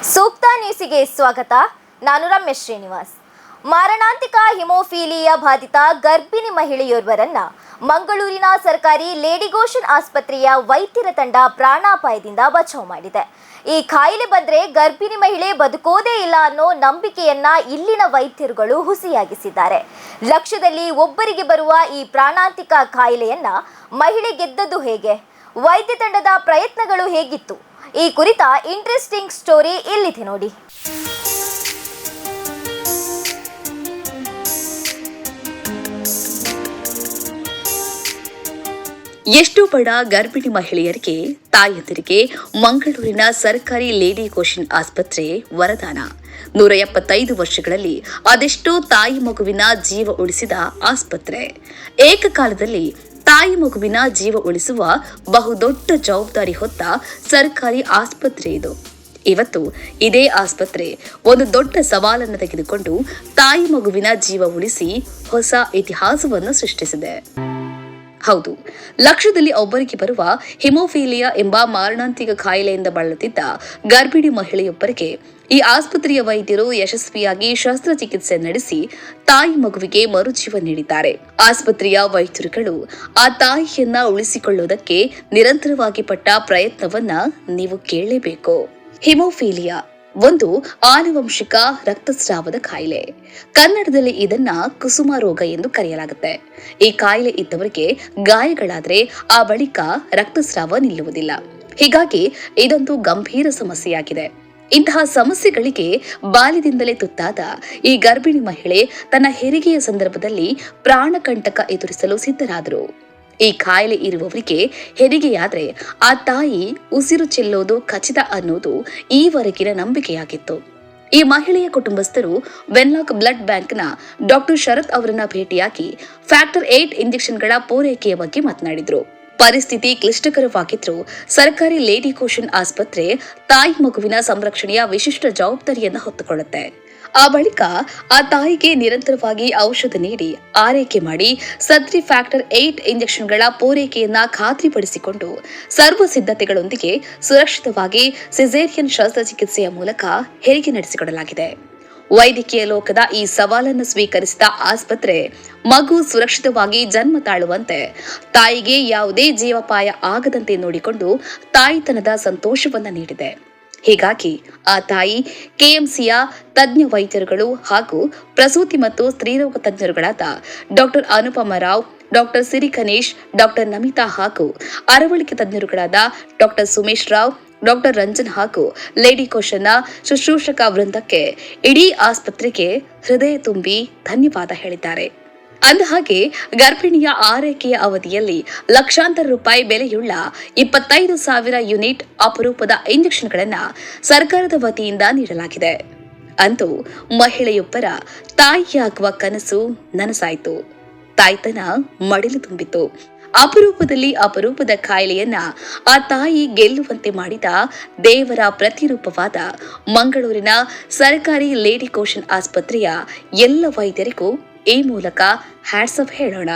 ಸೂಕ್ತ ನ್ಯೂಸಿಗೆ ಸ್ವಾಗತ. ನಾನು ರಮೇಶ್ ಶ್ರೀನಿವಾಸ್. ಮಾರಣಾಂತಿಕ ಹಿಮೋಫೀಲಿಯಾ ಬಾಧಿತ ಗರ್ಭಿಣಿ ಮಹಿಳೆಯೋರ್ವರನ್ನ ಮಂಗಳೂರಿನ ಸರ್ಕಾರಿ ಲೇಡಿ ಗೋಶನ್ ಆಸ್ಪತ್ರೆಯ ವೈದ್ಯರ ತಂಡ ಪ್ರಾಣಾಪಾಯದಿಂದ ಬಚಾವ್ ಮಾಡಿದೆ. ಈ ಕಾಯಿಲೆ ಬಂದ್ರೆ ಗರ್ಭಿಣಿ ಮಹಿಳೆ ಬದುಕೋದೇ ಇಲ್ಲ ಅನ್ನೋ ನಂಬಿಕೆಯನ್ನ ಇಲ್ಲಿನ ವೈದ್ಯರುಗಳು ಹುಸಿಯಾಗಿಸಿದ್ದಾರೆ. ಲಕ್ಷದಲ್ಲಿ ಒಬ್ಬರಿಗೆ ಬರುವ ಈ ಪ್ರಾಣಾಂತಿಕ ಕಾಯಿಲೆಯನ್ನ ಮಹಿಳೆ ಗೆದ್ದದ್ದು ಹೇಗೆ? ವೈದ್ಯ ತಂಡದ ಪ್ರಯತ್ನಗಳು ಹೇಗಿತ್ತು? ಈ ಕುರಿತ ಇಂಟ್ರೆಸ್ಟಿಂಗ್ ಸ್ಟೋರಿ ಇಲ್ಲಿದೆ ನೋಡಿ. ಎಷ್ಟು ಬಡ ಗರ್ಭಿಣಿ ಮಹಿಳೆಯರಿಗೆ, ತಾಯಂದಿರಿಗೆ ಮಂಗಳೂರಿನ ಸರ್ಕಾರಿ ಲೇಡಿ ಗೋಶನ್ ಆಸ್ಪತ್ರೆ ವರದಾನ. 175 ವರ್ಷಗಳಲ್ಲಿ ಅದೆಷ್ಟೋ ತಾಯಿ ಮಗುವಿನ ಜೀವ ಉಳಿಸಿದ ಆಸ್ಪತ್ರೆ. ಏಕಕಾಲದಲ್ಲಿ ತಾಯಿ ಮಗುವಿನ ಜೀವ ಉಳಿಸುವ ಬಹುದೊಡ್ಡ ಜವಾಬ್ದಾರಿ ಹೊತ್ತ ಸರ್ಕಾರಿ ಆಸ್ಪತ್ರೆ ಇದು. ಇವತ್ತು ಇದೇ ಆಸ್ಪತ್ರೆ ಒಂದು ದೊಡ್ಡ ಸವಾಲನ್ನು ತೆಗೆದುಕೊಂಡು ತಾಯಿ ಮಗುವಿನ ಜೀವ ಉಳಿಸಿ ಹೊಸ ಇತಿಹಾಸವನ್ನು ಸೃಷ್ಟಿಸಿದೆ. ಹೌದು, ಲಕ್ಷದಲ್ಲಿ ಒಬ್ಬರಿಗೆ ಬರುವ ಹಿಮೋಫೀಲಿಯಾ ಎಂಬ ಮಾರಣಾಂತಿಕ ಕಾಯಿಲೆಯಿಂದ ಬಳಲುತ್ತಿದ್ದ ಗರ್ಭಿಣಿ ಮಹಿಳೆಯೊಬ್ಬರಿಗೆ ಈ ಆಸ್ಪತ್ರೆಯ ವೈದ್ಯರು ಯಶಸ್ವಿಯಾಗಿ ಶಸ್ತ್ರಚಿಕಿತ್ಸೆ ನಡೆಸಿ ತಾಯಿ ಮಗುವಿಗೆ ಮರುಜೀವ ನೀಡಿದ್ದಾರೆ. ಆಸ್ಪತ್ರೆಯ ವೈದ್ಯರುಗಳು ಆ ತಾಯಿಯನ್ನ ಉಳಿಸಿಕೊಳ್ಳುವುದಕ್ಕೆ ನಿರಂತರವಾಗಿ ಪಟ್ಟ ಪ್ರಯತ್ನವನ್ನ ನೀವು ಕೇಳಲೇಬೇಕು. ಹಿಮೋಫೀಲಿಯಾ ಒಂದು ಆನುವಂಶಿಕ ರಕ್ತಸ್ರಾವದ ಕಾಯಿಲೆ. ಕನ್ನಡದಲ್ಲಿ ಇದನ್ನ ಕುಸುಮ ರೋಗ ಎಂದು ಕರೆಯಲಾಗುತ್ತೆ. ಈ ಕಾಯಿಲೆ ಇದ್ದವರಿಗೆ ಗಾಯಗಳಾದ್ರೆ ಆ ಬಳಿಕ ರಕ್ತಸ್ರಾವ ನಿಲ್ಲುವುದಿಲ್ಲ. ಹೀಗಾಗಿ ಇದೊಂದು ಗಂಭೀರ ಸಮಸ್ಯೆಯಾಗಿದೆ. ಇಂತಹ ಸಮಸ್ಯೆಗಳಿಗೆ ಬಾಲ್ಯದಿಂದಲೇ ತುತ್ತಾದ ಈ ಗರ್ಭಿಣಿ ಮಹಿಳೆ ತನ್ನ ಹೆರಿಗೆಯ ಸಂದರ್ಭದಲ್ಲಿ ಪ್ರಾಣಕಂಟಕ ಎದುರಿಸಲು ಸಿದ್ಧರಾದರು. ಈ ಕಾಯಿಲೆ ಇರುವವರಿಗೆ ಹೆರಿಗೆಯಾದ್ರೆ ಆ ತಾಯಿ ಉಸಿರು ಚೆಲ್ಲೋದು ಖಚಿತ ಅನ್ನೋದು ಈವರೆಗಿನ ನಂಬಿಕೆಯಾಗಿತ್ತು. ಈ ಮಹಿಳೆಯ ಕುಟುಂಬಸ್ಥರು ವೆನ್ಲಾಕ್ ಬ್ಲಡ್ ಬ್ಯಾಂಕ್ನ ಡಾಕ್ಟರ್ ಶರತ್ ಅವರನ್ನ ಭೇಟಿಯಾಗಿ ಫ್ಯಾಕ್ಟರ್ 8 ಇಂಜೆಕ್ಷನ್ಗಳ ಪೂರೈಕೆಯ ಬಗ್ಗೆ ಮಾತನಾಡಿದ್ರು. ಪರಿಸ್ಥಿತಿ ಕ್ಲಿಷ್ಟಕರವಾಗಿದ್ರು ಸರ್ಕಾರಿ ಲೇಡಿ ಗೋಶನ್ ಆಸ್ಪತ್ರೆ ತಾಯಿ ಮಗುವಿನ ಸಂರಕ್ಷಣೆಯ ವಿಶಿಷ್ಟ ಜವಾಬ್ದಾರಿಯನ್ನು ಹೊತ್ತುಕೊಳ್ಳುತ್ತೆ. ಆ ಬಳಿಕ ಆ ತಾಯಿಗೆ ನಿರಂತರವಾಗಿ ಔಷಧ ನೀಡಿ ಆರೈಕೆ ಮಾಡಿ ಸದ್ರಿ ಫ್ಯಾಕ್ಟರ್ 8 ಇಂಜೆಕ್ಷನ್ಗಳ ಪೂರೈಕೆಯನ್ನ ಖಾತ್ರಿಪಡಿಸಿಕೊಂಡು ಸರ್ವ ಸಿದ್ಧತೆಗಳೊಂದಿಗೆ ಸುರಕ್ಷಿತವಾಗಿ ಸಿಸೇರಿಯನ್ ಶಸ್ತ್ರಚಿಕಿತ್ಸೆಯ ಮೂಲಕ ಹೆರಿಗೆ ನಡೆಸಿಕೊಡಲಾಗಿದೆ. ವೈದ್ಯಕೀಯ ಲೋಕದ ಈ ಸವಾಲನ್ನು ಸ್ವೀಕರಿಸಿದ ಆಸ್ಪತ್ರೆ ಮಗು ಸುರಕ್ಷಿತವಾಗಿ ಜನ್ಮ ತಾಳುವಂತೆ, ತಾಯಿಗೆ ಯಾವುದೇ ಜೀವಪಾಯ ಆಗದಂತೆ ನೋಡಿಕೊಂಡು ತಾಯಿತನದ ಸಂತೋಷವನ್ನ ನೀಡಿದೆ. ಹೀಗಾಗಿ ಆ ತಾಯಿ ಕೆಎಂಸಿಯ ತಜ್ಞ ವೈದ್ಯರುಗಳು ಹಾಗೂ ಪ್ರಸೂತಿ ಮತ್ತು ಸ್ತ್ರೀರೋಗ ತಜ್ಞರುಗಳಾದ ಡಾಕ್ಟರ್ ಅನುಪಮ ರಾವ್, ಡಾಕ್ಟರ್ ಸಿರಿ ಗಣೇಶ್, ಡಾಕ್ಟರ್ ನಮಿತಾ ಹಾಗೂ ಅರವಳಿಕೆ ತಜ್ಞರುಗಳಾದ ಡಾಕ್ಟರ್ ಸುಮೇಶ್ ರಾವ್, ಡಾಕ್ಟರ್ ರಂಜನ್ ಹಾಗೂ ಲೇಡಿ ಗೋಶನ್ನ ಶುಶ್ರೂಷಕ ವೃಂದಕ್ಕೆ, ಇಡೀ ಆಸ್ಪತ್ರೆಗೆ ಹೃದಯ ತುಂಬಿ ಧನ್ಯವಾದ ಹೇಳಿದ್ದಾರೆ. ಅಂದಹಾಗೆ ಗರ್ಭಿಣಿಯ ಆರೈಕೆಯ ಅವಧಿಯಲ್ಲಿ ಲಕ್ಷಾಂತರ ರೂಪಾಯಿ ಬೆಲೆಯುಳ್ಳ 25,000 ಯೂನಿಟ್ ಅಪರೂಪದ ಇಂಜೆಕ್ಷನ್ಗಳನ್ನು ಸರ್ಕಾರದ ವತಿಯಿಂದ ನೀಡಲಾಗಿದೆ. ಅಂತೂ ಮಹಿಳೆಯೊಬ್ಬರ ತಾಯಿಯಾಗುವ ಕನಸು ನನಸಾಯಿತು. ತಾಯ್ತನ ಮಡಿಲು ತುಂಬಿತು. ಅಪರೂಪದಲ್ಲಿ ಅಪರೂಪದ ಕಾಯಿಲೆಯನ್ನ ಆ ತಾಯಿ ಗೆಲ್ಲುವಂತೆ ಮಾಡಿದ ದೇವರ ಪ್ರತಿರೂಪವಾದ ಮಂಗಳೂರಿನ ಸರ್ಕಾರಿ ಲೇಡಿ ಗೋಶನ್ ಆಸ್ಪತ್ರೆಯ ಎಲ್ಲ ವೈದ್ಯರಿಗೂ ಈ ಮೂಲಕ ಹ್ಯಾಟ್ಸ್ ಆಫ್ ಹೇಳೋಣ.